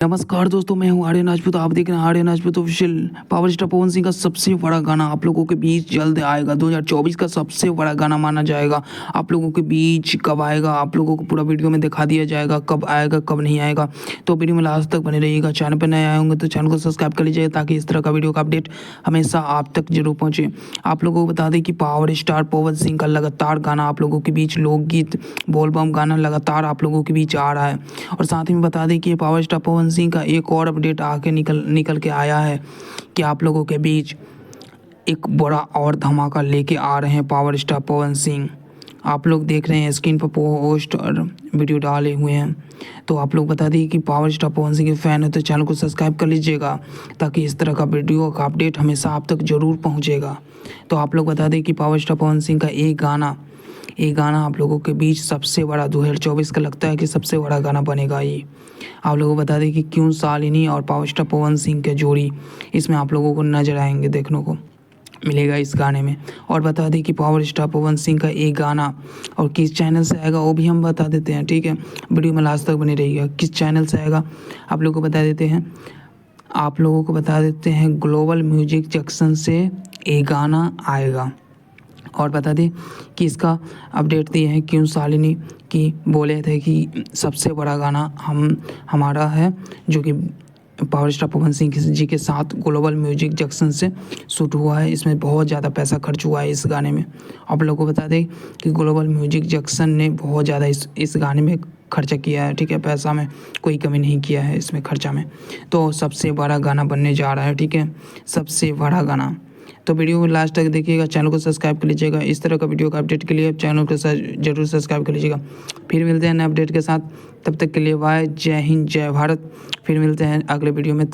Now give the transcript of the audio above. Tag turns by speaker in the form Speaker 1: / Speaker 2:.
Speaker 1: नमस्कार दोस्तों, मैं हूं आर्यन राजपूत। आप देख रहे हैं Aryan Rajput official. Power star Pawan Singh का सबसे बड़ा गाना आप लोगों के बीच जल्द आएगा। 2024 का सबसे बड़ा गाना माना जाएगा। आप लोगों के बीच कब आएगा, आप लोगों को पूरा वीडियो में दिखा दिया जाएगा कब आएगा कब नहीं आएगा। तो वीडियो में लास्ट तक बने रहिएगा। चैनल पर नए आए होंगे तो चैनल को सब्सक्राइब कर लीजिएगा ताकि इस तरह का वीडियो का अपडेट हमेशा आप तक जरूर पहुँचे। आप लोगों को बता दें कि पावर स्टार पवन सिंह का लगातार गाना आप लोगों के बीच, लोकगीत बोलबम गाना लगातार आप लोगों के बीच आ रहा है। और साथ ही में बता दें कि पावर स्टार पवन सिंह का एक और अपडेट आके निकल के आया है कि आप लोगों के बीच एक बड़ा और धमाका लेके आ रहे हैं पावर स्टार पवन सिंह। आप लोग देख रहे हैं स्क्रीन पर पोस्ट और वीडियो डाले हुए हैं। तो आप लोग बता दिए कि पावर स्टार पवन सिंह के फैन है तो चैनल को सब्सक्राइब कर लीजिएगा ताकि इस तरह का वीडियो का अपडेट हमेशा आप तक जरूर पहुंचेगा। तो आप लोग बता दें कि पावर स्टार पवन सिंह का एक गाना आप लोगों के बीच सबसे बड़ा 2024 का लगता है कि सबसे बड़ा गाना बनेगा ये। आप लोगों को बता दें कि क्यों शालिनी और पावर स्टार पवन सिंह के जोड़ी इसमें आप लोगों को नजर आएंगे, देखने को मिलेगा इस गाने में। और बता दें कि पावर स्टार पवन सिंह का एक गाना और किस चैनल से आएगा वो भी हम बता देते हैं, ठीक है। वीडियो में लास्ट तक बने रहिएगा। किस चैनल से आएगा आप लोगों को बता देते हैं ग्लोबल म्यूजिक जंक्शन से एक गाना आएगा। और बता दें कि इसका अपडेट दिए हैं क्यों शालिनी की बोले थे कि सबसे बड़ा गाना हमारा है जो कि पावर स्टार पवन सिंह जी के साथ ग्लोबल म्यूजिक जंक्शन से शूट हुआ है। इसमें बहुत ज़्यादा पैसा खर्च हुआ है इस गाने में। आप लोगों को बता दें कि ग्लोबल म्यूजिक जंक्शन ने बहुत ज़्यादा इस गाने में खर्चा किया है, ठीक है। पैसा में कोई कमी नहीं किया है इसमें खर्चा में। तो सबसे बड़ा गाना बनने जा रहा है, ठीक है, सबसे बड़ा गाना। तो वीडियो को लास्ट तक देखिएगा, चैनल को सब्सक्राइब कर लीजिएगा। इस तरह का वीडियो का अपडेट के लिए चैनल को जरूर सब्सक्राइब कर लीजिएगा। फिर मिलते हैं नए अपडेट के साथ, तब तक के लिए बाय, जय हिंद, जय भारत। फिर मिलते हैं अगले वीडियो में।